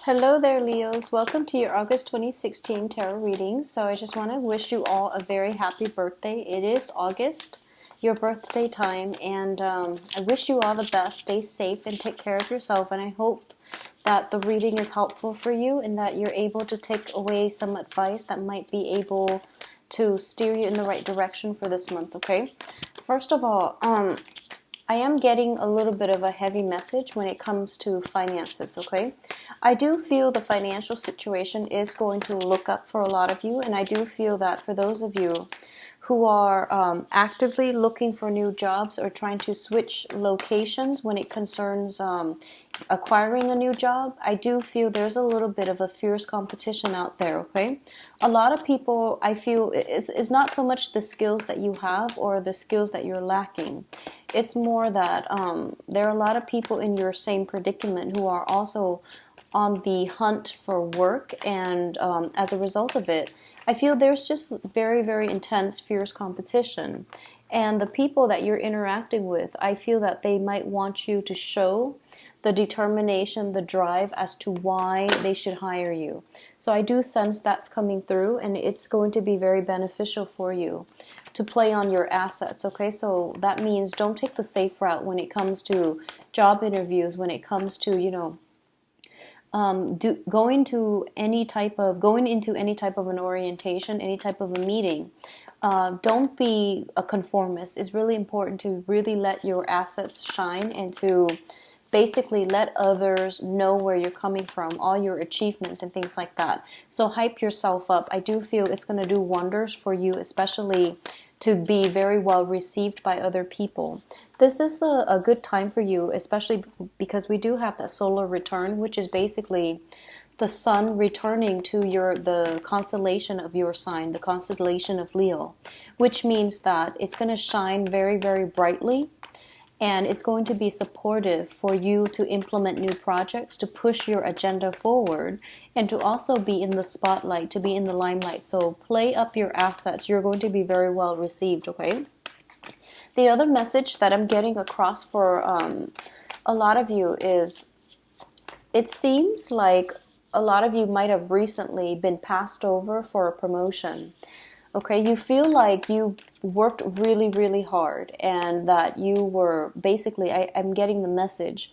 Hello there, Leos. Welcome to your August 2016 tarot reading. So I just want to wish you all a very happy birthday. It is August, your birthday time, and I wish you all the best. Stay safe and take care of yourself, and I hope that the reading is helpful for you and that you're able to take away some advice that might be able to steer you in the right direction for this month, okay? First of all, I am getting a little bit of a heavy message when it comes to finances, okay? I do feel the financial situation is going to look up for a lot of you, and I do feel that for those of you who are actively looking for new jobs or trying to switch locations when it concerns acquiring a new job, I do feel there's a little bit of a fierce competition out there, okay? A lot of people, I feel, is not so much the skills that you have or the skills that you're lacking. It's more that there are a lot of people in your same predicament who are also on the hunt for work, and as a result of it, I feel there's just very, very intense, fierce competition. And the people that you're interacting with, I feel that they might want you to show the determination, the drive as to why they should hire you. So I do sense that's coming through, and it's going to be very beneficial for you to play on your assets, okay? So that means don't take the safe route when it comes to job interviews, when it comes to, going into any type of an orientation, any type of a meeting. Don't be a conformist. It's really important to really let your assets shine and to basically let others know where you're coming from, all your achievements and things like that. So hype yourself up. I do feel it's going to do wonders for you, especially to be very well received by other people. This is a good time for you, especially because we do have that solar return, which is basically the sun returning to the constellation of your sign, the constellation of Leo, which means that it's going to shine very, very brightly, and it's going to be supportive for you to implement new projects, to push your agenda forward, and to also be in the spotlight, to be in the limelight. So play up your assets. You're going to be very well received, okay? The other message that I'm getting across for a lot of you is, it seems like a lot of you might have recently been passed over for a promotion. Okay, you feel like you worked really, really hard, and that you were basically, I'm getting the message,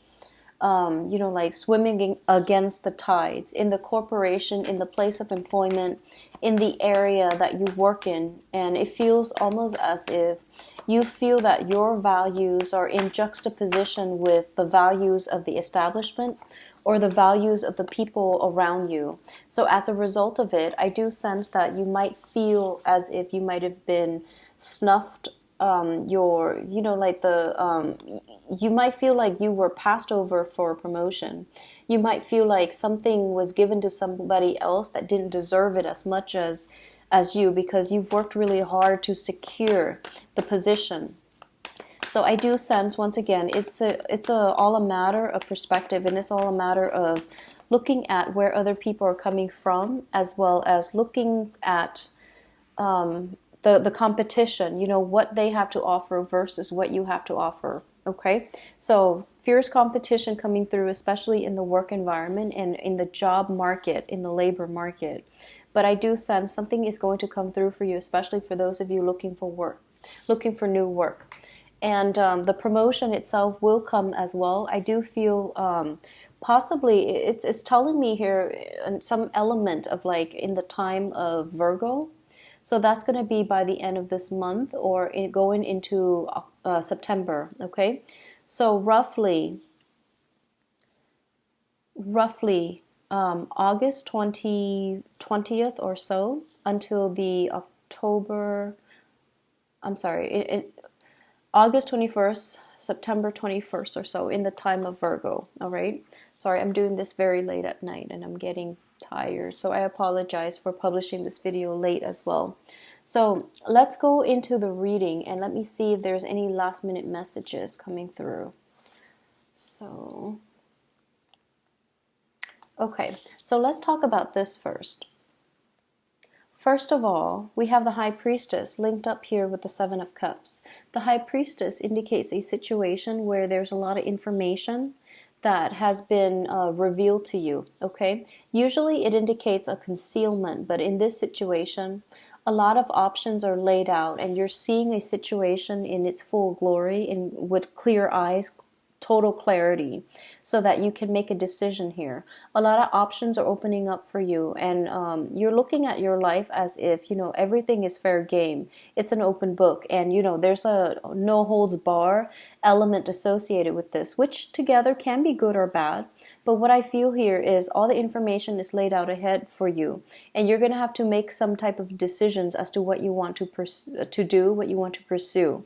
like swimming against the tides in the corporation, in the place of employment, in the area that you work in. And it feels almost as if you feel that your values are in juxtaposition with the values of the establishment or the values of the people around you. So as a result of it, I do sense that you might feel as if you might have been snuffed, you might feel like you were passed over for a promotion. You might feel like something was given to somebody else that didn't deserve it as much as you, because you've worked really hard to secure the position. So I do sense, once again, it's all a matter of perspective, and it's all a matter of looking at where other people are coming from, as well as looking at the competition, what they have to offer versus what you have to offer, okay? So fierce competition coming through, especially in the work environment and in the job market, in the labor market. But I do sense something is going to come through for you, especially for those of you looking for work, looking for new work. And the promotion itself will come as well. I do feel possibly it's telling me here some element of like in the time of Virgo. So that's going to be by the end of this month or going into September, okay? So roughly August 20th or so until the August 21st, September 21st or so, in the time of Virgo, all right? Sorry, I'm doing this very late at night and I'm getting tired, so I apologize for publishing this video late as well. So let's go into the reading and let me see if there's any last minute messages coming through. So, okay, so let's talk about this first. First of all, we have the High Priestess linked up here with the Seven of Cups. The High Priestess indicates a situation where there's a lot of information that has been revealed to you, okay? Usually it indicates a concealment, but in this situation, a lot of options are laid out and you're seeing a situation in its full glory and with clear eyes, total clarity, so that you can make a decision here. A lot of options are opening up for you, and you're looking at your life as if, everything is fair game. It's an open book, and, there's a no holds bar element associated with this, which together can be good or bad. But what I feel here is all the information is laid out ahead for you, and you're going to have to make some type of decisions as to what you want to do, what you want to pursue.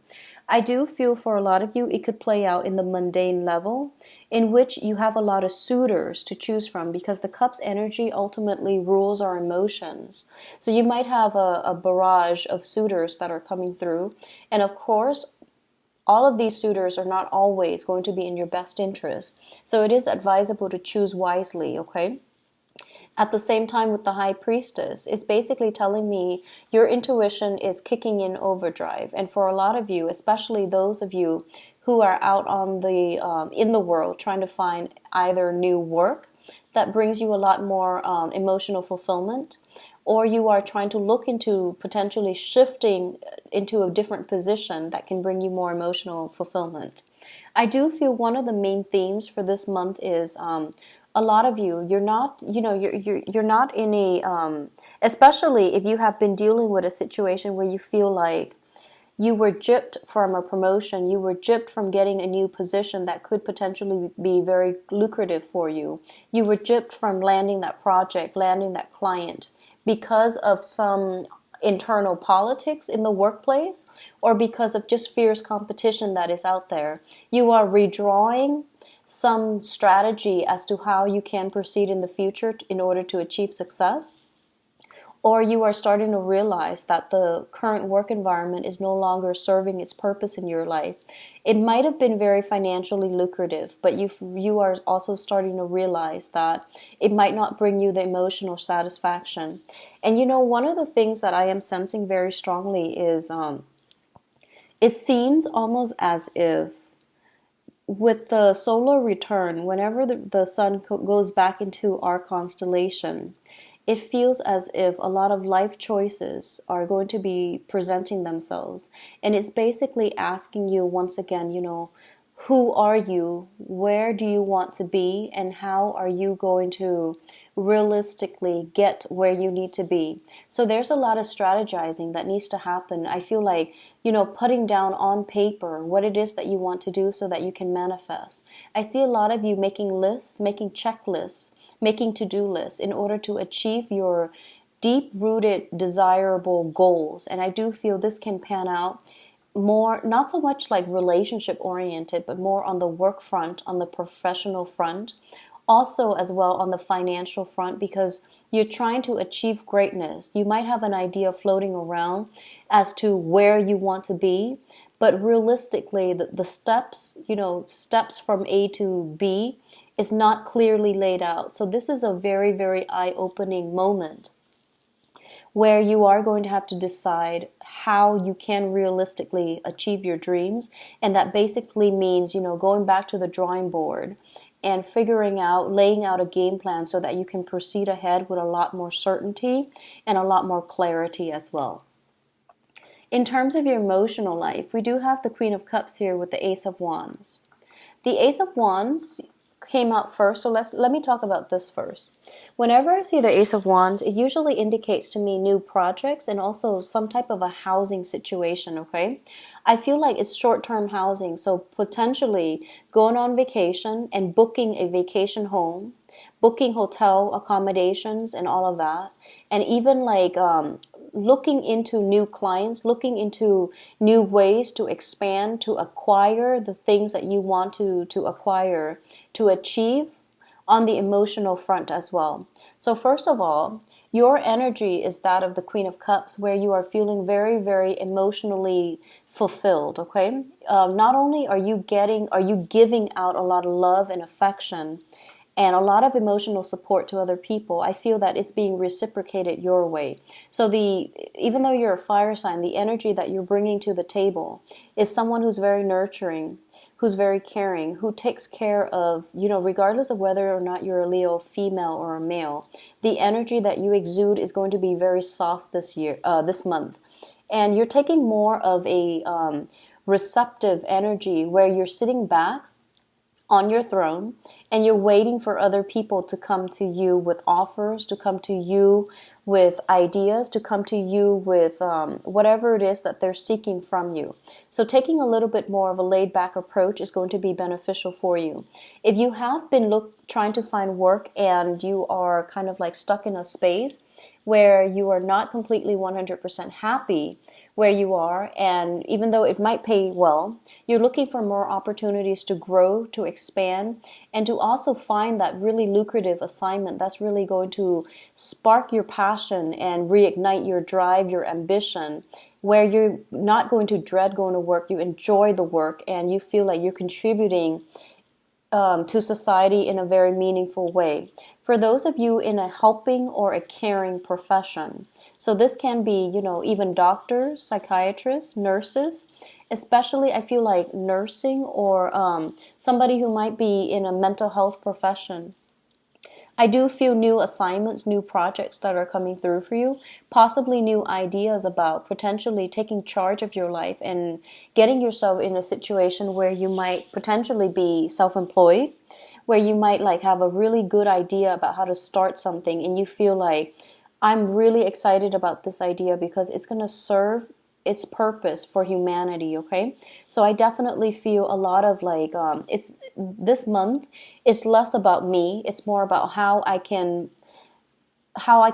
I do feel for a lot of you, it could play out in the mundane level, in which you have a lot of suitors to choose from, because the cup's energy ultimately rules our emotions. So you might have a barrage of suitors that are coming through. And of course, all of these suitors are not always going to be in your best interest. So it is advisable to choose wisely, okay? At the same time, with the High Priestess, it's basically telling me your intuition is kicking in overdrive. And for a lot of you, especially those of you who are out on in the world trying to find either new work that brings you a lot more emotional fulfillment, or you are trying to look into potentially shifting into a different position that can bring you more emotional fulfillment. I do feel one of the main themes for this month is a lot of you, you're not, you're not in a, especially if you have been dealing with a situation where you feel like you were gypped from a promotion, you were gypped from getting a new position that could potentially be very lucrative for you. You were gypped from landing that project, landing that client because of some internal politics in the workplace, or because of just fierce competition that is out there. You are redrawing some strategy as to how you can proceed in the future in order to achieve success, or you are starting to realize that the current work environment is no longer serving its purpose in your life. It might have been very financially lucrative, but you are also starting to realize that it might not bring you the emotional satisfaction. And one of the things that I am sensing very strongly is it seems almost as if with the solar return, whenever the sun goes back into our constellation, it feels as if a lot of life choices are going to be presenting themselves. And it's basically asking you once again, who are you? Where do you want to be? And how are you going to realistically get where you need to be? So there's a lot of strategizing that needs to happen. I feel like, putting down on paper what it is that you want to do so that you can manifest. I see a lot of you making lists, making checklists, making to-do lists in order to achieve your deep-rooted, desirable goals. And I do feel this can pan out more, not so much like relationship oriented, but more on the work front, on the professional front, also as well on the financial front, because you're trying to achieve greatness. You might have an idea floating around as to where you want to be, but realistically the steps, steps from A to B is not clearly laid out. So this is a very, very eye-opening moment where you are going to have to decide how you can realistically achieve your dreams. And that basically means, going back to the drawing board and laying out a game plan so that you can proceed ahead with a lot more certainty and a lot more clarity as well. In terms of your emotional life, we do have the Queen of Cups here with the Ace of Wands. The Ace of Wands came out first, so let me talk about this first. Whenever I see the Ace of Wands, it usually indicates to me new projects and also some type of a housing situation, okay? I feel like it's short-term housing, so potentially going on vacation and booking a vacation home, booking hotel accommodations and all of that, and even like looking into new clients, looking into new ways to expand, to acquire the things that you want to acquire, to achieve on the emotional front as well. So first of all, your energy is that of the Queen of Cups, where you are feeling very, very emotionally fulfilled, okay? Not only are you giving out a lot of love and affection and a lot of emotional support to other people, I feel that it's being reciprocated your way. So even though you're a fire sign, the energy that you're bringing to the table is someone who's very nurturing, who's very caring, who takes care of, regardless of whether or not you're a Leo female or a male, the energy that you exude is going to be very soft this month. And you're taking more of a receptive energy where you're sitting back on your throne and you're waiting for other people to come to you with offers, to come to you with ideas, to come to you with whatever it is that they're seeking from you. So taking a little bit more of a laid back approach is going to be beneficial for you. If you have been trying to find work and you are kind of like stuck in a space where you are not completely 100% happy where you are, and even though it might pay well, you're looking for more opportunities to grow, to expand, and to also find that really lucrative assignment that's really going to spark your passion and reignite your drive, your ambition, where you're not going to dread going to work, you enjoy the work, and you feel like you're contributing to society in a very meaningful way. For those of you in a helping or a caring profession, so this can be, even doctors, psychiatrists, nurses, especially I feel like nursing or somebody who might be in a mental health profession. I do feel new assignments, new projects that are coming through for you, possibly new ideas about potentially taking charge of your life and getting yourself in a situation where you might potentially be self-employed, where you might like have a really good idea about how to start something and you feel like, I'm really excited about this idea because it's going to serve its purpose for humanity, okay? So I definitely feel a lot of like, it's this month, it's less about me, it's more about how I can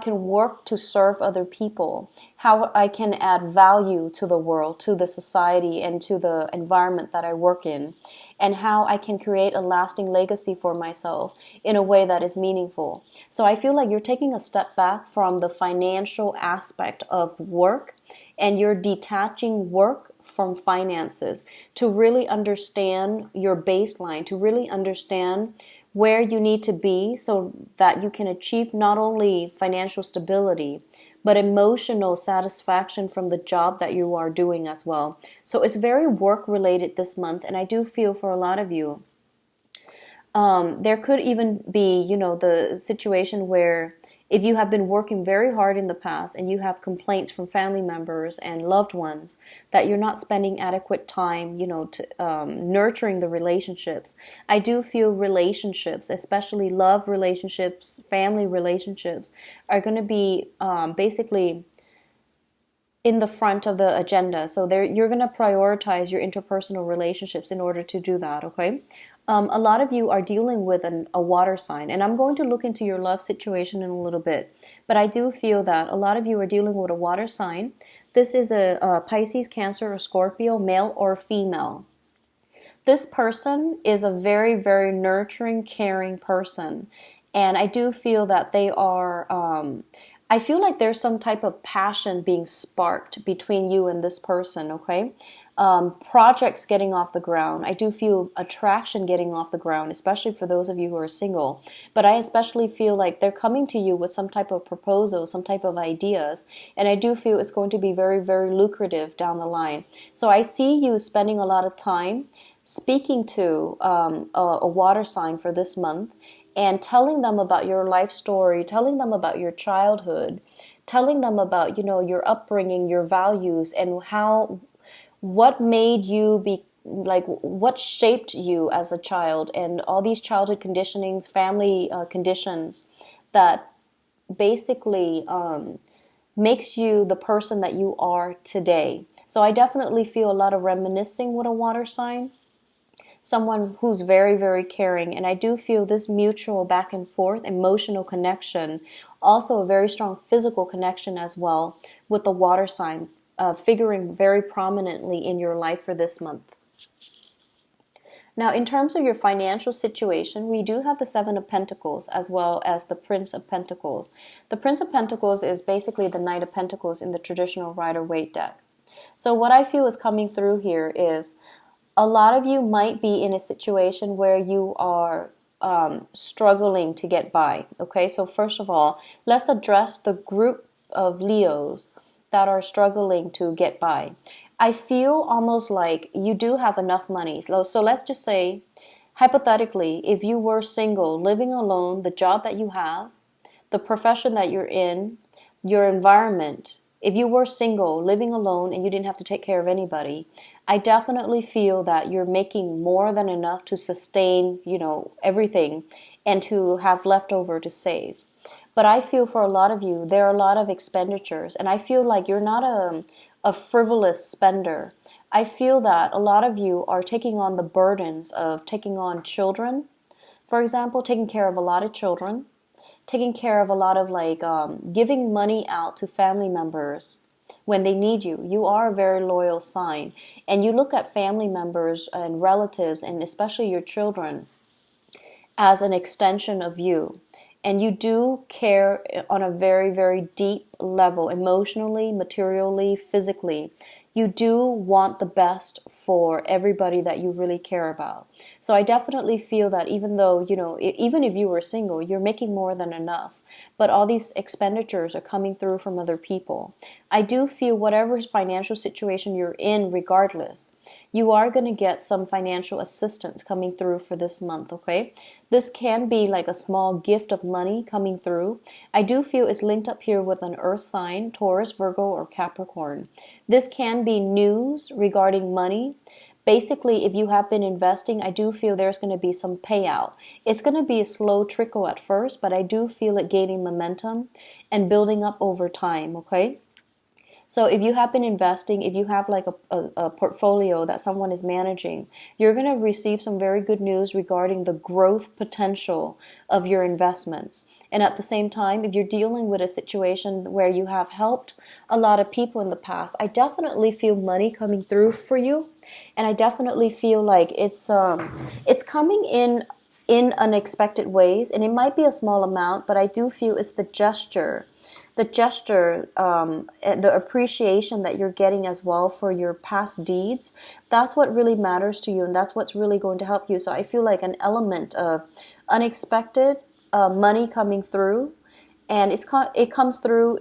work to serve other people, how I can add value to the world, to the society, and to the environment that I work in, and how I can create a lasting legacy for myself in a way that is meaningful. So I feel like you're taking a step back from the financial aspect of work, and you're detaching work from finances to really understand your baseline, to really understand where you need to be so that you can achieve not only financial stability, but emotional satisfaction from the job that you are doing as well. So it's very work related this month, and I do feel for a lot of you, there could even be, the situation where if you have been working very hard in the past and you have complaints from family members and loved ones that you're not spending adequate time, to nurturing the relationships. I do feel relationships, especially love relationships, family relationships, are going to be basically in the front of the agenda. So you're going to prioritize your interpersonal relationships in order to do that, okay? A lot of you are dealing with a water sign, and I'm going to look into your love situation in a little bit, but I do feel that a lot of you are dealing with a water sign. This is a Pisces, Cancer, or Scorpio, male or female. This person is a very, very nurturing, caring person, and I do feel that they are... I feel like there's some type of passion being sparked between you and this person, okay? Projects getting off the ground. I do feel attraction getting off the ground, especially for those of you who are single. But I especially feel like they're coming to you with some type of proposal, some type of ideas. And I do feel it's going to be very, very lucrative down the line. So I see you spending a lot of time speaking to a water sign for this month, and telling them about your life story, telling them about your childhood, telling them about, your upbringing, your values, and what made you be, like, what shaped you as a child, and all these childhood conditionings, family conditions that basically makes you the person that you are today. So I definitely feel a lot of reminiscing with a water sign. Someone who's very, very caring. And I do feel this mutual back and forth emotional connection, also a very strong physical connection as well with the water sign, figuring very prominently in your life for this month. Now, in terms of your financial situation, we do have the Seven of Pentacles as well as the Prince of Pentacles. The Prince of Pentacles is basically the Knight of Pentacles in the traditional Rider-Waite deck. So what I feel is coming through here is a lot of you might be in a situation where you are struggling to get by. Okay, so first of all, let's address the group of Leos that are struggling to get by. I feel almost like you do have enough money. So let's just say, hypothetically, if you were single, living alone, the job that you have, the profession that you're in, your environment, if you were single, living alone, and you didn't have to take care of anybody, I definitely feel that you're making more than enough to sustain, everything and to have leftover to save. But I feel for a lot of you, there are a lot of expenditures, and I feel like you're not a frivolous spender. I feel that a lot of you are taking on the burdens of taking on children, for example, taking care of a lot of children, taking care of a lot of giving money out to family members when they need you. You are a very loyal sign. And you look at family members and relatives, and especially your children, as an extension of you. And you do care on a very, very deep level, emotionally, materially, physically. You do want the best for everybody that you really care about. So I definitely feel that even though, even if you were single, you're making more than enough. But all these expenditures are coming through from other people. I do feel whatever financial situation you're in, regardless, you are going to get some financial assistance coming through for this month, okay? This can be like a small gift of money coming through. I do feel it's linked up here with an earth sign, Taurus, Virgo, or Capricorn. This can be news regarding money. Basically, if you have been investing, I do feel there's going to be some payout. It's going to be a slow trickle at first, but I do feel it gaining momentum and building up over time, okay? So if you have been investing, if you have like a portfolio that someone is managing, you're going to receive some very good news regarding the growth potential of your investments. And at the same time, if you're dealing with a situation where you have helped a lot of people in the past, I definitely feel money coming through for you. And I definitely feel like it's coming in unexpected ways. And it might be a small amount, but I do feel it's the appreciation that you're getting as well for your past deeds. That's what really matters to you, and that's what's really going to help you. So I feel like an element of unexpected money coming through, and it comes through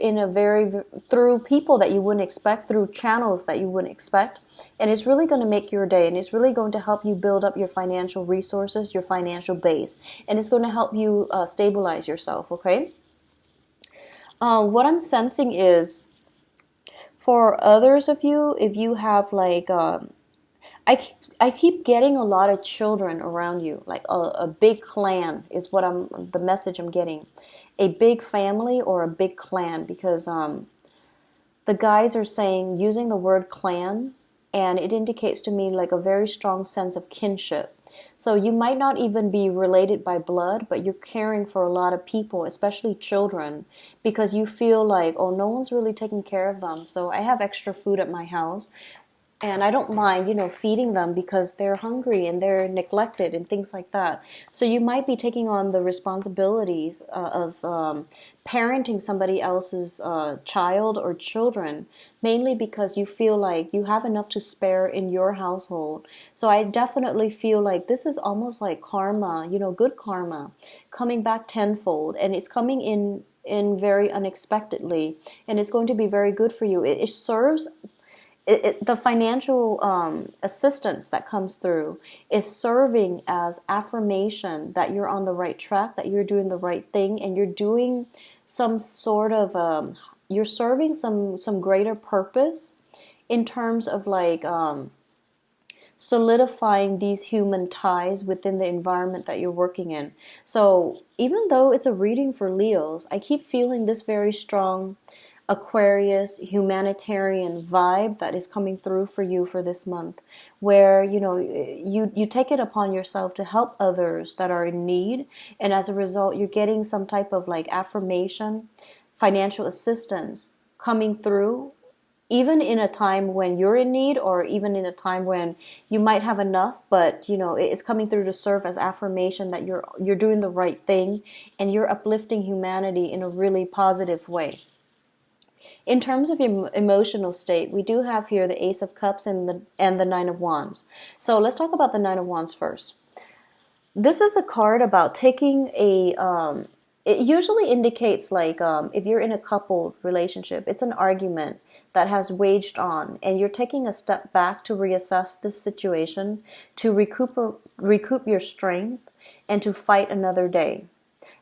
through people that you wouldn't expect, through channels that you wouldn't expect, and it's really going to make your day, and it's really going to help you build up your financial resources, your financial base, and it's going to help you stabilize yourself, okay? What I'm sensing is, for others of you, if you have I keep getting a lot of children around you, like a big clan is the message I'm getting, a big family or a big clan, because the guides are saying, using the word clan, and it indicates to me like a very strong sense of kinship. So you might not even be related by blood, but you're caring for a lot of people, especially children, because you feel like, oh, no one's really taking care of them. So I have extra food at my house, and I don't mind, feeding them because they're hungry and they're neglected and things like that. So you might be taking on the responsibilities of parenting somebody else's child or children, mainly because you feel like you have enough to spare in your household. So I definitely feel like this is almost like karma, good karma, coming back tenfold, and it's coming in very unexpectedly, and it's going to be very good for you. It serves the financial assistance that comes through is serving as affirmation that you're on the right track, that you're doing the right thing, and you're doing some sort of you're serving some greater purpose in terms of solidifying these human ties within the environment that you're working in. So even though it's a reading for Leos, I keep feeling this very strong Aquarius humanitarian vibe that is coming through for you for this month, where you take it upon yourself to help others that are in need, and as a result you're getting some type of affirmation, financial assistance coming through, even in a time when you're in need, or even in a time when you might have enough, but it's coming through to serve as affirmation that you're doing the right thing and you're uplifting humanity in a really positive way. In terms of your emotional state, we do have here the Ace of Cups and the Nine of Wands. So let's talk about the Nine of Wands first. This is a card about taking It usually indicates like if you're in a coupled relationship, it's an argument that has waged on, and you're taking a step back to reassess this situation, to recoup your strength, and to fight another day.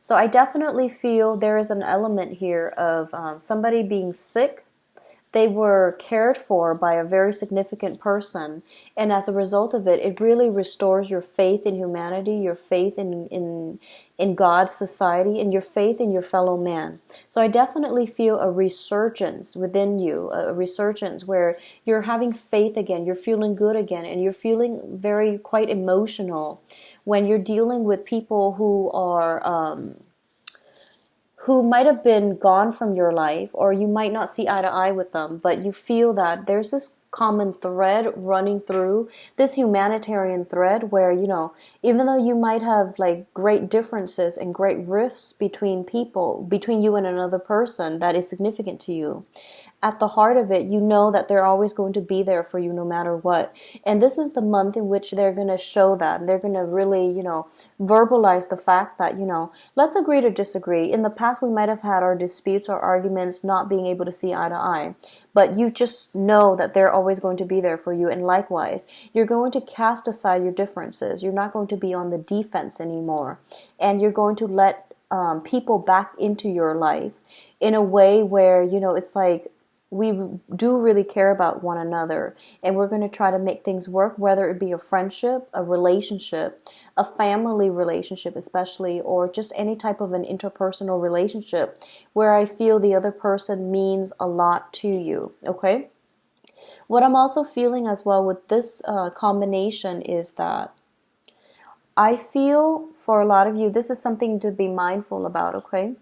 So I definitely feel there is an element here of somebody being sick. They were cared for by a very significant person, and as a result of it, it really restores your faith in humanity, your faith in God's society, and your faith in your fellow man. So I definitely feel a resurgence within you, a resurgence where you're having faith again, you're feeling good again, and you're feeling very quite emotional when you're dealing with people who might have been gone from your life, or you might not see eye to eye with them, but you feel that there's this common thread running through, this humanitarian thread where, even though you might have like great differences and great rifts between people, between you and another person that is significant to you, at the heart of it, you know that they're always going to be there for you no matter what. And this is the month in which they're going to show that. And they're going to really, verbalize the fact that, let's agree to disagree. In the past, we might have had our disputes or arguments not being able to see eye to eye. But you just know that they're always going to be there for you. And likewise, you're going to cast aside your differences. You're not going to be on the defense anymore. And you're going to let people back into your life in a way where, it's like, we do really care about one another, and we're going to try to make things work, whether it be a friendship, a relationship, a family relationship especially, or just any type of an interpersonal relationship where I feel the other person means a lot to you, okay? What I'm also feeling as well with this combination is that I feel for a lot of you, this is something to be mindful about, okay?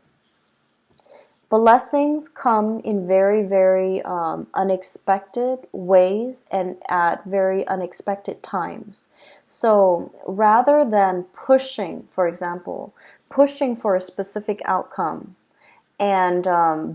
Blessings come in very, very unexpected ways and at very unexpected times. So rather than pushing, for example, pushing for a specific outcome and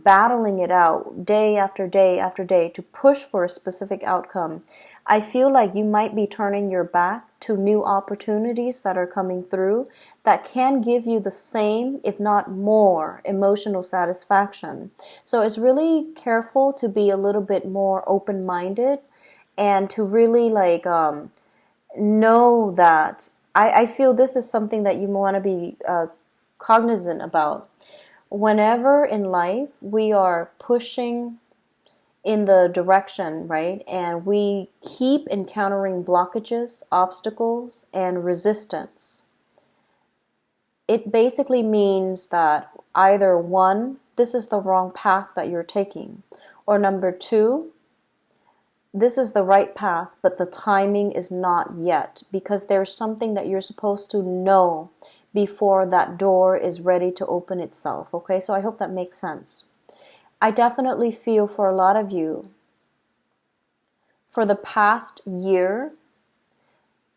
battling it out day after day after day to push for a specific outcome, I feel like you might be turning your back to new opportunities that are coming through that can give you the same, if not more, emotional satisfaction. So it's really careful to be a little bit more open-minded and to really know that I feel this is something that you want to be cognizant about. Whenever in life we are pushing in the direction, right? And we keep encountering blockages, obstacles, and resistance. It basically means that either one, this is the wrong path that you're taking, or number two, this is the right path, but the timing is not yet, because there's something that you're supposed to know before that door is ready to open itself, okay? So I hope that makes sense. I definitely feel for a lot of you, for the past year,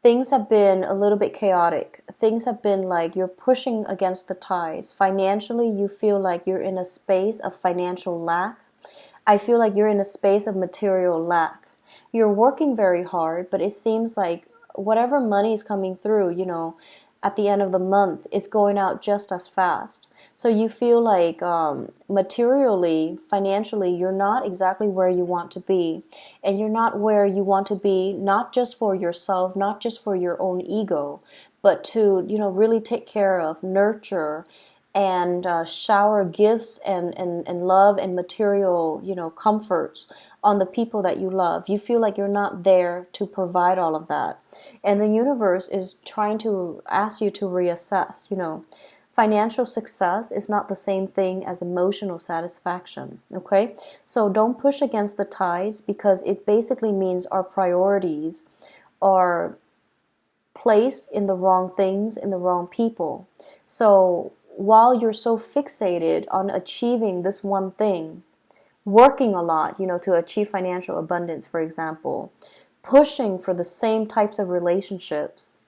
things have been a little bit chaotic. Things have been like you're pushing against the tides. Financially, you feel like you're in a space of financial lack. I feel like you're in a space of material lack. You're working very hard, but it seems like whatever money is coming through, at the end of the month, it's going out just as fast. So you feel like materially, financially, you're not exactly where you want to be. And you're not where you want to be, not just for yourself, not just for your own ego, but to, really take care of, nurture, and shower gifts and love and material, comforts on the people that you love. You feel like you're not there to provide all of that. And the universe is trying to ask you to reassess, Financial success is not the same thing as emotional satisfaction, okay? So don't push against the tides, because it basically means our priorities are placed in the wrong things, in the wrong people. So while you're so fixated on achieving this one thing, working a lot, to achieve financial abundance, for example, pushing for the same types of relationships,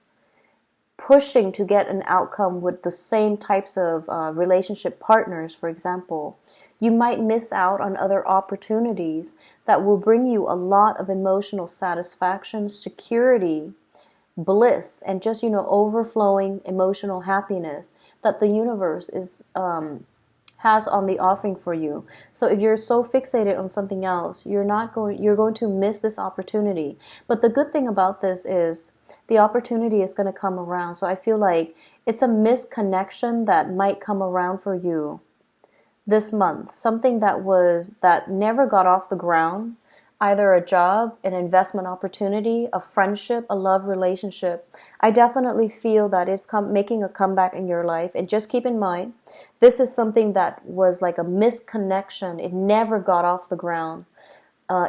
pushing to get an outcome with the same types of relationship partners, for example, you might miss out on other opportunities that will bring you a lot of emotional satisfaction, security, bliss and just, overflowing emotional happiness that the universe is has on the offering for you. So if you're so fixated on something else, you're going to miss this opportunity. But the good thing about this is the opportunity is going to come around. So I feel like it's a misconnection that might come around for you this month. Something that never got off the ground, either a job, an investment opportunity, a friendship, a love relationship. I definitely feel that it's making a comeback in your life. And just keep in mind, this is something that was like a misconnection. It never got off the ground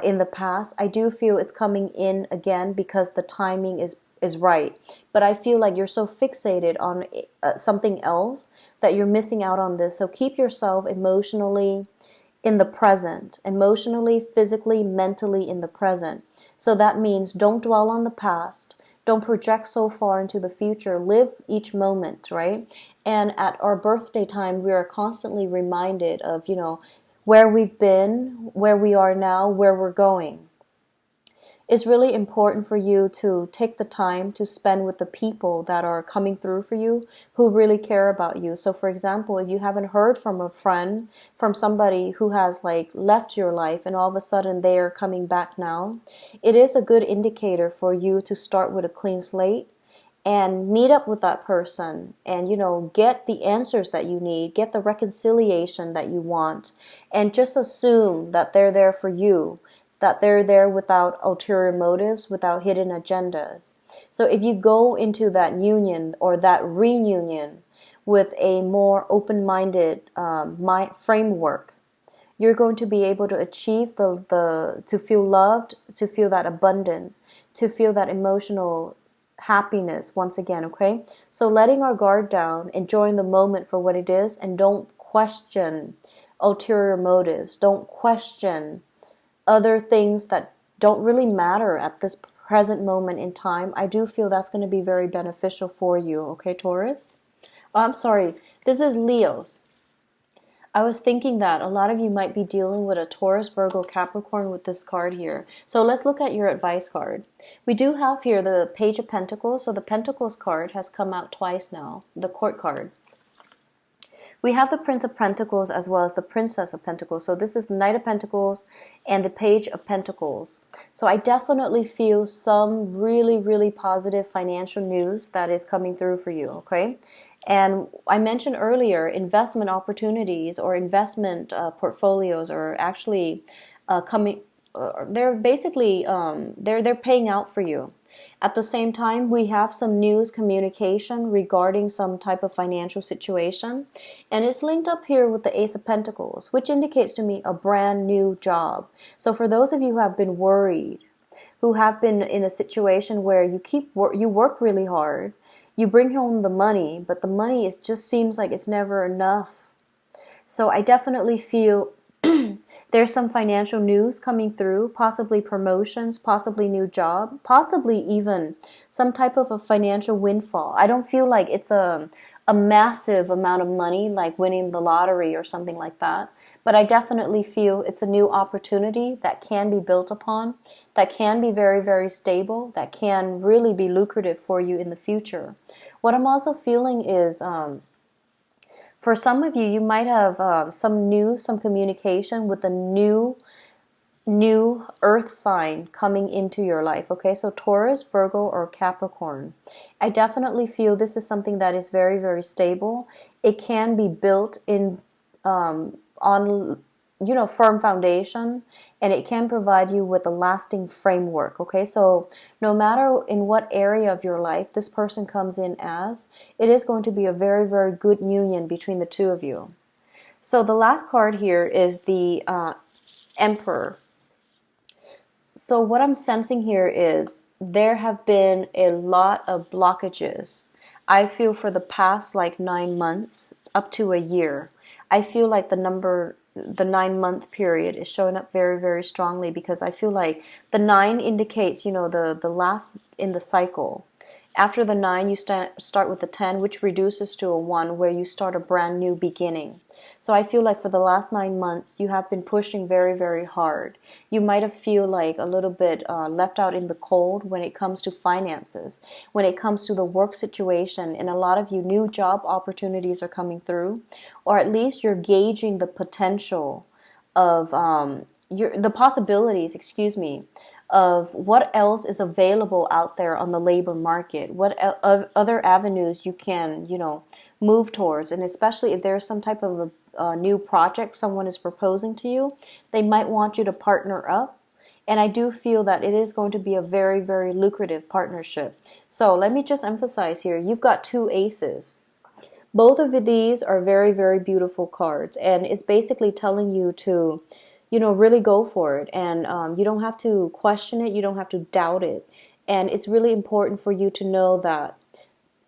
in the past. I do feel it's coming in again because the timing is right. But I feel like you're so fixated on something else that you're missing out on this. So keep yourself emotionally in the present, emotionally, physically, mentally in the present. So that means don't dwell on the past. Don't project so far into the future. Live each moment, right? And at our birthday time, we are constantly reminded of, where we've been, where we are now, where we're going. It's really important for you to take the time to spend with the people that are coming through for you, who really care about you. So for example, if you haven't heard from a friend, from somebody who has left your life and all of a sudden they are coming back now, it is a good indicator for you to start with a clean slate and meet up with that person and, get the answers that you need, get the reconciliation that you want, and just assume that they're there for you, that they're there without ulterior motives, without hidden agendas. So if you go into that union or that reunion with a more open-minded framework, you're going to be able to achieve to feel loved, to feel that abundance, to feel that emotional happiness once again, okay? So letting our guard down, enjoying the moment for what it is, and don't question ulterior motives. Don't question other things that don't really matter at this present moment in time. I do feel that's going to be very beneficial for you, okay, Taurus? Oh, I'm sorry, this is Leos. I was thinking that a lot of you might be dealing with a Taurus, Virgo, Capricorn with this card here. So let's look at your advice card. We do have here the Page of Pentacles. So the Pentacles card has come out twice now, the Court card. We have the Prince of Pentacles as well as the Princess of Pentacles. So this is the Knight of Pentacles and the Page of Pentacles. So I definitely feel some really, really positive financial news that is coming through for you, okay? And I mentioned earlier, investment opportunities or investment portfolios are actually coming. They're basically they're paying out for you. At the same time, we have some news communication regarding some type of financial situation, and it's linked up here with the Ace of Pentacles, which indicates to me a brand new job. So for those of you who have been worried, who have been in a situation where you work really hard, you bring home the money, but the money just seems like it's never enough. So I definitely feel there's some financial news coming through, possibly promotions, possibly new job, possibly even some type of a financial windfall. I don't feel like it's a massive amount of money, like winning the lottery or something like that. But I definitely feel it's a new opportunity that can be built upon, that can be very, very stable, that can really be lucrative for you in the future. What I'm also feeling is, for some of you, you might have some news, some communication with a new earth sign coming into your life, okay? So Taurus, Virgo, or Capricorn. I definitely feel this is something that is very, very stable. It can be built in on firm foundation, and it can provide you with a lasting framework, okay? So no matter in what area of your life this person comes in as, it is going to be a very, very good union between the two of you. So the last card here is the Emperor. So what I'm sensing here is there have been a lot of blockages. I feel for the past 9 months, up to a year. I feel like the 9-month period is showing up very, very strongly, because I feel like the 9 indicates, the last in the cycle. After the 9, you start with the 10, which reduces to a 1, where you start a brand new beginning. So I feel like for the last 9 months, you have been pushing very, very hard. You might have feel like a little bit left out in the cold when it comes to finances, when it comes to the work situation, and a lot of you, new job opportunities are coming through, or at least you're gauging the potential of the possibilities, of what else is available out there on the labor market, what other avenues you can, move towards. And especially if there's some type of a new project someone is proposing to you, they might want you to partner up. And I do feel that it is going to be a very, very lucrative partnership. So let me just emphasize here, you've got 2 aces. Both of these are very, very beautiful cards. And it's basically telling you to really go for it. And you don't have to question it. You don't have to doubt it. And it's really important for you to know that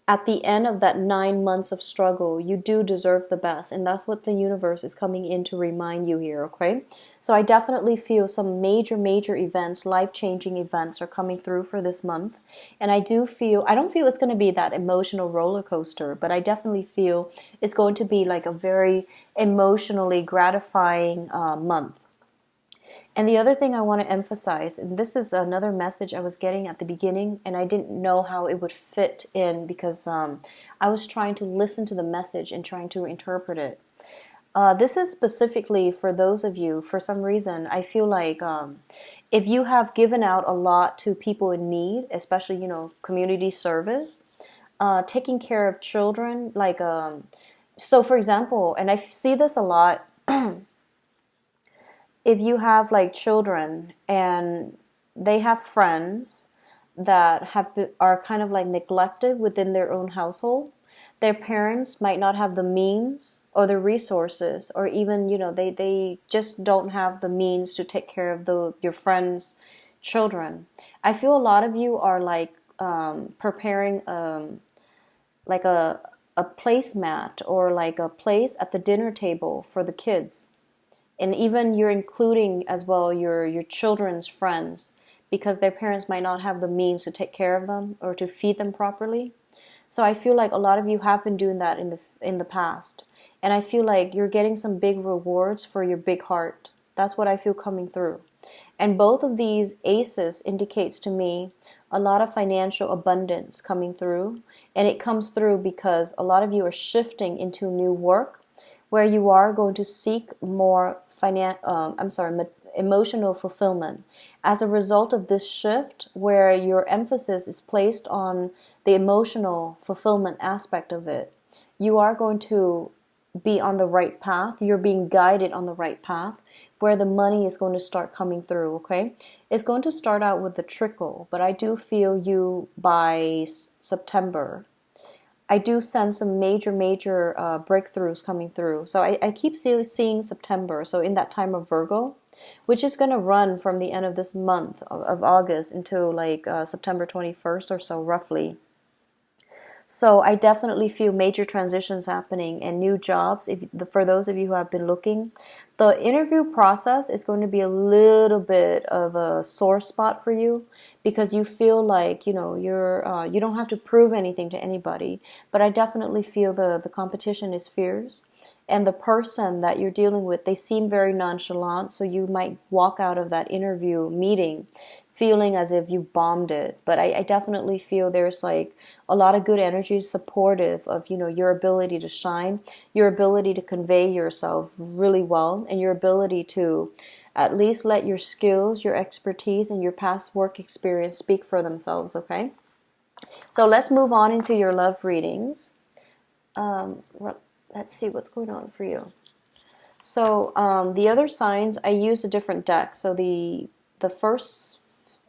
at the end of that 9 months of struggle, you do deserve the best. And that's what the universe is coming in to remind you here, okay? So I definitely feel some major, major events, life-changing events are coming through for this month. And I don't feel it's going to be that emotional roller coaster, but I definitely feel it's going to be like a very emotionally gratifying month. And the other thing I want to emphasize, and this is another message I was getting at the beginning, and I didn't know how it would fit in because I was trying to listen to the message and trying to interpret it. This is specifically for those of you, for some reason, I feel like if you have given out a lot to people in need, especially, community service, taking care of children, so for example, and I see this a lot, if you have like children and they have friends that are kind of like neglected within their own household, their parents might not have the means or the resources, or even they just don't have the means to take care of your friends' children. I feel a lot of you are like preparing like a placemat or like a place at the dinner table for the kids. And even you're including as well your children's friends, because their parents might not have the means to take care of them or to feed them properly. So I feel like a lot of you have been doing that in the past. And I feel like you're getting some big rewards for your big heart. That's what I feel coming through. And both of these aces indicates to me a lot of financial abundance coming through. And it comes through because a lot of you are shifting into new work, where you are going to seek more emotional fulfillment. As a result of this shift, where your emphasis is placed on the emotional fulfillment aspect of it, you are going to be on the right path. You're being guided on the right path, where the money is going to start coming through, okay? It's going to start out with the trickle, but I do feel you by September, I do sense some major, major breakthroughs coming through. So I keep seeing September. So in that time of Virgo, which is going to run from the end of this month of August until like September 21st or so, roughly. So I definitely feel major transitions happening and new jobs. For those of you who have been looking, the interview process is going to be a little bit of a sore spot for you, because you feel like you don't have to prove anything to anybody. But I definitely feel the competition is fierce, and the person that you're dealing with, they seem very nonchalant. So you might walk out of that interview meeting feeling as if you bombed it. But I definitely feel there's like a lot of good energy supportive of your ability to shine, your ability to convey yourself really well, and your ability to at least let your skills, your expertise, and your past work experience speak for themselves, okay? So let's move on into your love readings. Let's see what's going on for you. So the other signs, I use a different deck. So the first,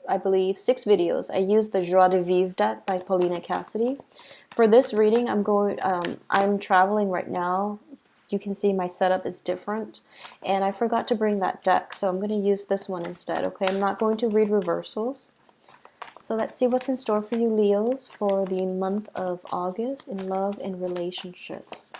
I believe, 6 videos, I used the Joie de Vivre deck by Paulina Cassidy. For this reading, I'm traveling right now. You can see my setup is different, and I forgot to bring that deck, so I'm going to use this one instead, okay? I'm not going to read reversals. So let's see what's in store for you, Leos, for the month of August in love and relationships.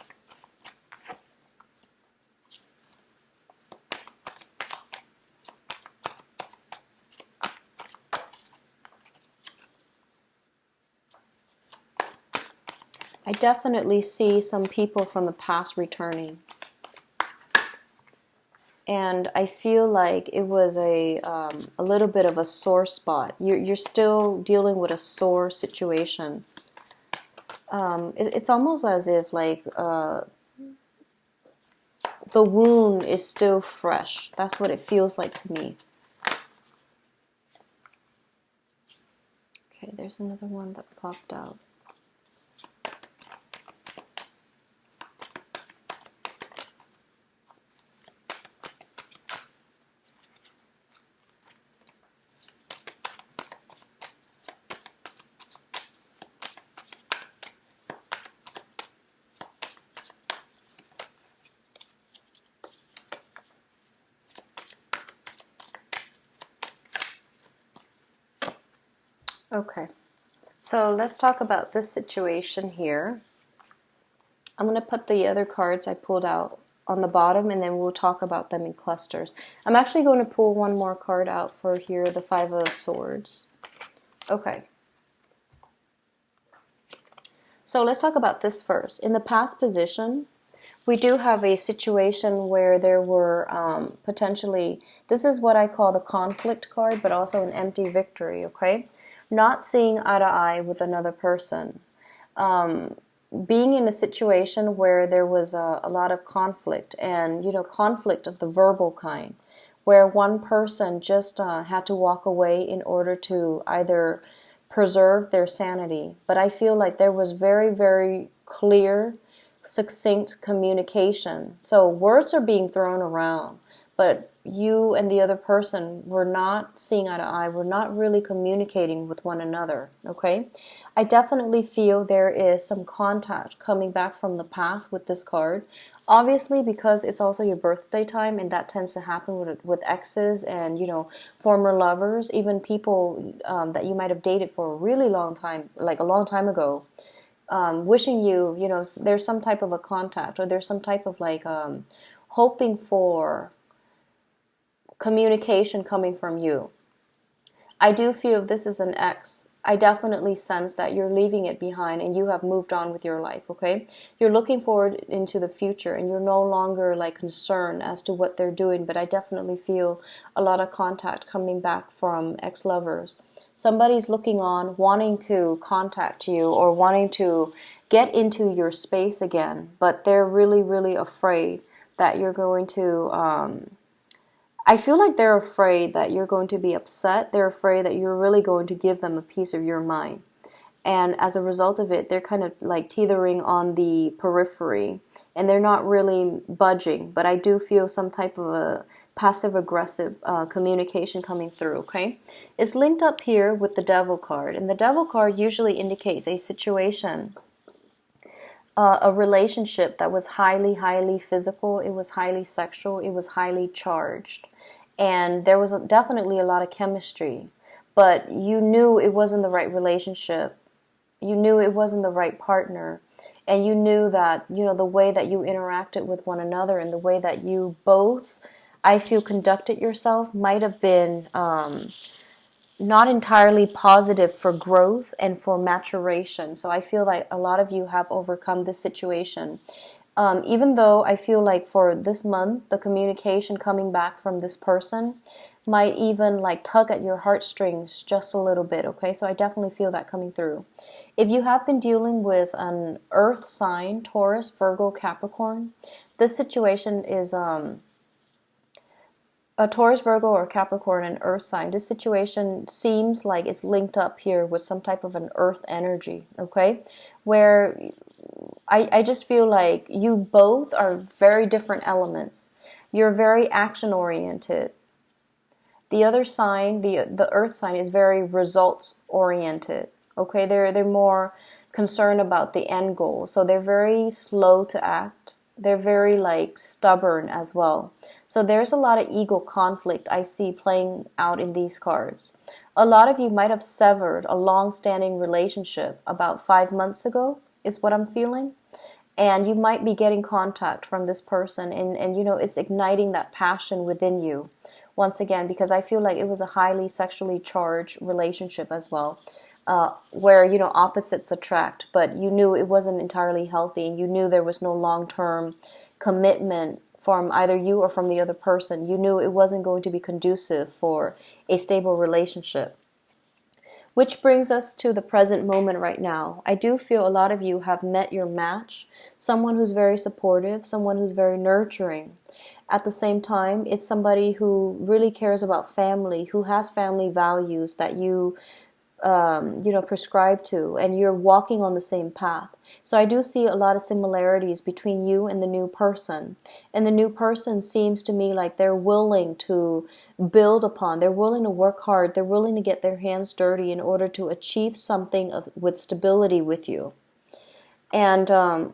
I definitely see some people from the past returning. And I feel like it was a little bit of a sore spot. You're still dealing with a sore situation. It's almost as if like the wound is still fresh. That's what it feels like to me. Okay, there's another one that popped out. Okay, so let's talk about this situation here. I'm going to put the other cards I pulled out on the bottom, and then we'll talk about them in clusters. I'm actually going to pull one more card out for here, the Five of Swords. Okay. So let's talk about this first. In the past position, we do have a situation where there were potentially, this is what I call the conflict card, but also an empty victory, okay? Not seeing eye to eye with another person. Being in a situation where there was a lot of conflict, and, conflict of the verbal kind, where one person just had to walk away in order to either preserve their sanity. But I feel like there was very, very clear, succinct communication. So words are being thrown around, but you and the other person were not seeing eye to eye. We're not really communicating with one another, okay? I definitely feel there is some contact coming back from the past with this card. Obviously, because it's also your birthday time, and that tends to happen with exes and, former lovers, even people that you might have dated for a really long time, like a long time ago. Wishing you, there's some type of a contact, or there's some type of like hoping for communication coming from you. I do feel if this is an ex, I definitely sense that you're leaving it behind and you have moved on with your life, okay? You're looking forward into the future, and you're no longer like concerned as to what they're doing, but I definitely feel a lot of contact coming back from ex-lovers. Somebody's looking on, wanting to contact you or wanting to get into your space again, but they're really, really afraid that you're going to I feel like they're afraid that you're going to be upset. They're afraid that you're really going to give them a piece of your mind. And as a result of it, they're kind of like teetering on the periphery, and they're not really budging. But I do feel some type of a passive-aggressive communication coming through, okay? It's linked up here with the Devil card. And the Devil card usually indicates a situation, a relationship that was highly, highly physical. It was highly sexual. It was highly charged. And there was definitely a lot of chemistry. But you knew it wasn't the right relationship. You knew it wasn't the right partner. And you knew that, the way that you interacted with one another and the way that you both, I feel, conducted yourself might have been not entirely positive for growth and for maturation. So I feel like a lot of you have overcome this situation. Even though I feel like for this month, the communication coming back from this person might even like tug at your heartstrings just a little bit, okay? So I definitely feel that coming through. If you have been dealing with an earth sign, Taurus, Virgo, Capricorn, this situation is a Taurus, Virgo, or Capricorn, and earth sign. This situation seems like it's linked up here with some type of an earth energy, okay? Where I just feel like you both are very different elements. You're very action-oriented. The other sign, the earth sign, is very results-oriented, okay? They're more concerned about the end goal. So they're very slow to act. They're very like stubborn as well. So there's a lot of ego conflict I see playing out in these cards. A lot of you might have severed a long-standing relationship about 5 months ago, is what I'm feeling. And you might be getting contact from this person, and it's igniting that passion within you once again, because I feel like it was a highly sexually charged relationship as well. where, you know, opposites attract, but you knew it wasn't entirely healthy, and you knew there was no long-term commitment from either you or from the other person. You knew it wasn't going to be conducive for a stable relationship. Which brings us to the present moment right now. I do feel a lot of you have met your match, someone who's very supportive, someone who's very nurturing. At the same time, it's somebody who really cares about family, who has family values that you know, prescribe to, and you're walking on the same path. So I do see a lot of similarities between you and the new person. And the new person seems to me like they're willing to build upon, they're willing to work hard, they're willing to get their hands dirty in order to achieve something with stability with you. And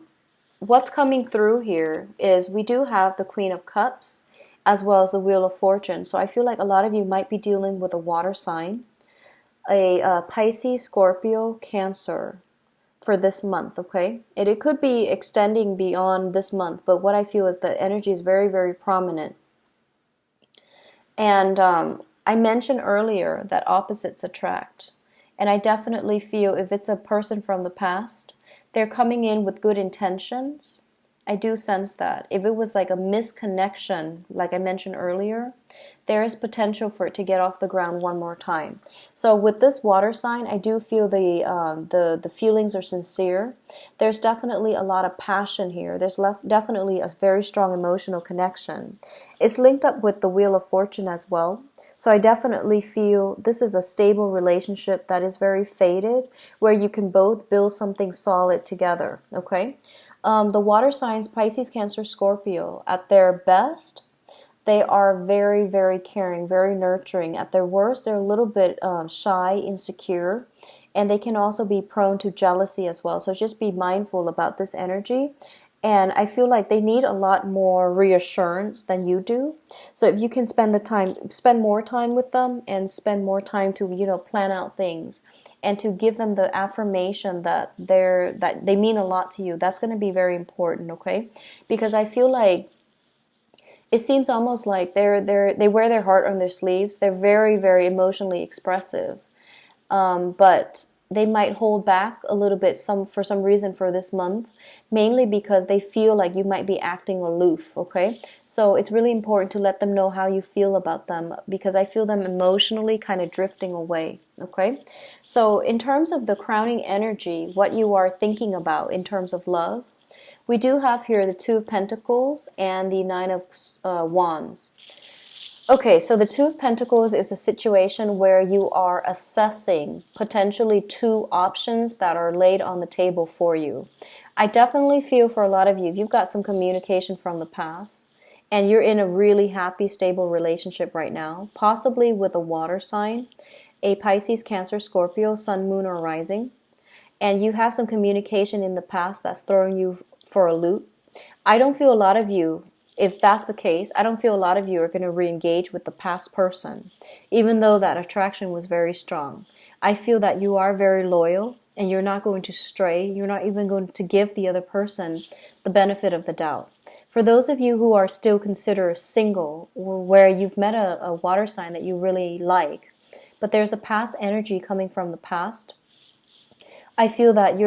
what's coming through here is we do have the Queen of Cups as well as the Wheel of Fortune. So I feel like a lot of you might be dealing with a water sign, a Pisces, Scorpio, Cancer for this month, okay? It could be extending beyond this month, but what I feel is that energy is very, very prominent. And I mentioned earlier that opposites attract. And I definitely feel if it's a person from the past, they're coming in with good intentions. I do sense that. If it was like a misconnection, like I mentioned earlier, there is potential for it to get off the ground one more time. So with this water sign, I do feel the feelings are sincere. There's definitely a lot of passion here. There's definitely a very strong emotional connection. It's linked up with the Wheel of Fortune as well. So I definitely feel this is a stable relationship that is very fated, where you can both build something solid together, okay? The water signs, Pisces, Cancer, Scorpio, at their best, they are very, very caring, very nurturing. At their worst, they're a little bit shy, insecure, and they can also be prone to jealousy as well. So just be mindful about this energy. And I feel like they need a lot more reassurance than you do. So if you can spend more time with them, and spend more time to, you know, plan out things, and to give them the affirmation that they mean a lot to you, that's going to be very important, okay? Because I feel like it seems almost like they wear their heart on their sleeves. They're very, very emotionally expressive, but they might hold back a little bit for some reason for this month, mainly because they feel like you might be acting aloof, okay? So it's really important to let them know how you feel about them, because I feel them emotionally kind of drifting away, okay? So in terms of the crowning energy, what you are thinking about in terms of love, we do have here the Two of Pentacles and the Nine of Wands. Okay, so the Two of Pentacles is a situation where you are assessing potentially two options that are laid on the table for you. I definitely feel for a lot of you, if you've got some communication from the past and you're in a really happy, stable relationship right now, possibly with a water sign, a Pisces, Cancer, Scorpio, Sun, Moon, or Rising, and you have some communication in the past that's throwing you for a loop, I don't feel a lot of you, if that's the case, I don't feel a lot of you are going to re-engage with the past person, even though that attraction was very strong. I feel that you are very loyal, and you're not going to stray. You're not even going to give the other person the benefit of the doubt. For those of you who are still considered single, or where you've met a water sign that you really like, but there's a past energy coming from the past, I feel that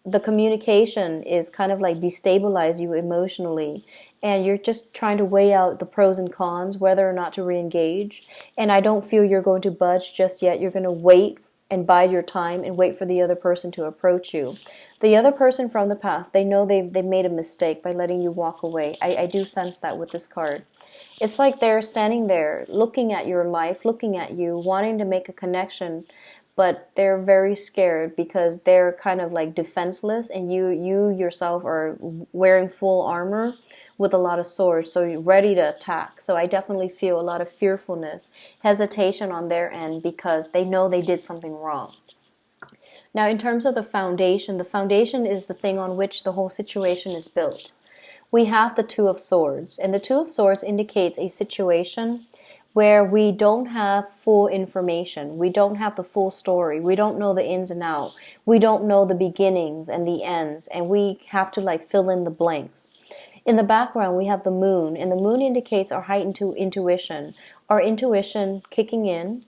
the communication is kind of like destabilize you emotionally, and you're just trying to weigh out the pros and cons, whether or not to re-engage. And I don't feel you're going to budge just yet. You're going to wait and bide your time and wait for the other person to approach you. The other person from the past, they know they've made a mistake by letting you walk away. I do sense that with this card. It's like they're standing there looking at your life, looking at you, wanting to make a connection, but they're very scared because they're kind of like defenseless, and you yourself are wearing full armor with a lot of swords, so you're ready to attack. So I definitely feel a lot of fearfulness, hesitation on their end, because they know they did something wrong. Now, in terms of the foundation is the thing on which the whole situation is built. We have the Two of Swords, and the Two of Swords indicates a situation where we don't have full information. We don't have the full story. We don't know the ins and outs. We don't know the beginnings and the ends, and we have to like fill in the blanks. In the background, we have the moon, and the moon indicates our heightened intuition, our intuition kicking in,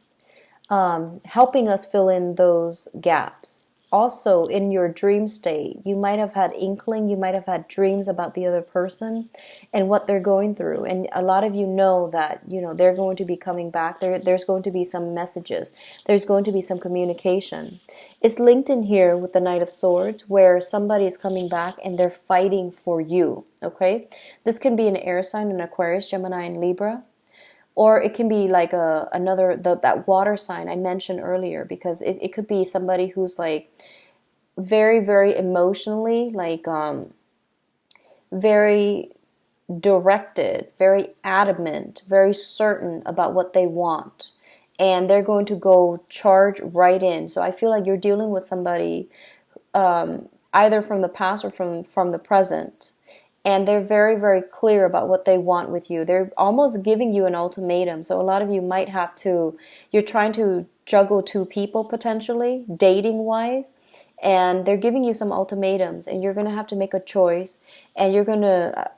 helping us fill in those gaps. Also, in your dream state, you might have had inkling, you might have had dreams about the other person and what they're going through. And a lot of you know that, they're going to be coming back. There's going to be some messages. There's going to be some communication. It's linked in here with the Knight of Swords, where somebody is coming back and they're fighting for you, okay? This can be an air sign, an Aquarius, Gemini, and Libra. Or it can be like that water sign I mentioned earlier, because it could be somebody who's like very, very emotionally, like very directed, very adamant, very certain about what they want. And they're going to go charge right in. So I feel like you're dealing with somebody either from the past or from the present. And they're very, very clear about what they want with you. They're almost giving you an ultimatum. So a lot of you might have to, you're trying to juggle two people potentially, dating-wise, and they're giving you some ultimatums, and you're going to have to make a choice, and you're going to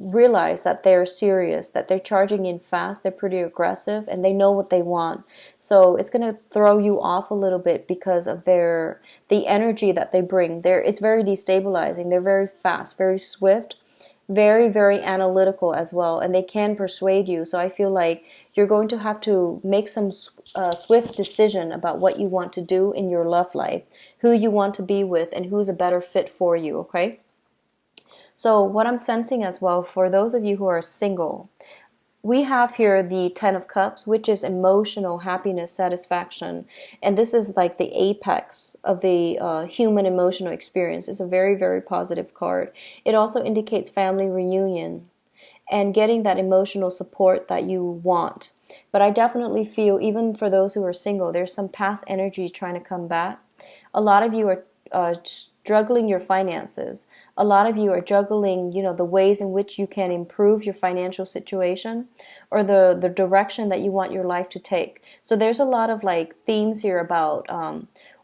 realize that they're serious, that they're charging in fast, they're pretty aggressive, and they know what they want. So it's going to throw you off a little bit because of the energy that they bring. It's very destabilizing. They're very fast, very swift, very, very analytical as well, and they can persuade you. So I feel like you're going to have to make some swift decision about what you want to do in your love life, who you want to be with, and who's a better fit for you, okay? So what I'm sensing as well, for those of you who are single, we have here the Ten of Cups, which is emotional happiness, satisfaction. And this is like the apex of the human emotional experience. It's a very, very positive card. It also indicates family reunion and getting that emotional support that you want. But I definitely feel, even for those who are single, there's some past energy trying to come back. A lot of you are juggling your finances. A lot of you are juggling, the ways in which you can improve your financial situation, or the direction that you want your life to take. So there's a lot of like themes here about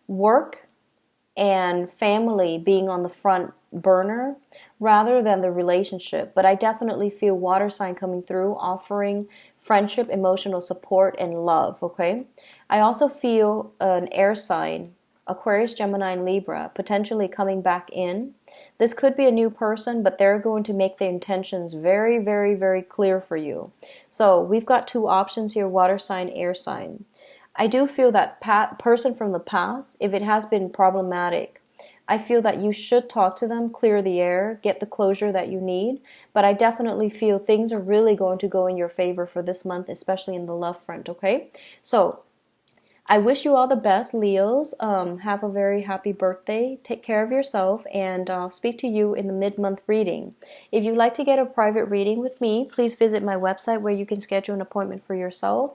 work and family being on the front burner rather than the relationship. But I definitely feel water sign coming through, offering friendship, emotional support, and love, okay? I also feel an air sign, Aquarius, Gemini, and Libra, potentially coming back in. This could be a new person, but they're going to make their intentions very, very, very clear for you. So we've got two options here, water sign, air sign. I do feel that person from the past, if it has been problematic, I feel that you should talk to them, clear the air, get the closure that you need. But I definitely feel things are really going to go in your favor for this month, especially in the love front, okay? So I wish you all the best, Leos. Have a very happy birthday. Take care of yourself, and I'll speak to you in the mid-month reading. If you'd like to get a private reading with me, please visit my website where you can schedule an appointment for yourself.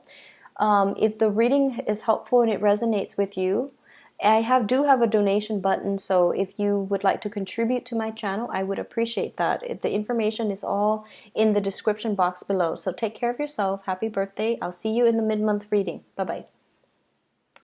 If the reading is helpful and it resonates with you, I do have a donation button, so if you would like to contribute to my channel, I would appreciate that. The information is all in the description box below. So take care of yourself. Happy birthday. I'll see you in the mid-month reading. Bye-bye.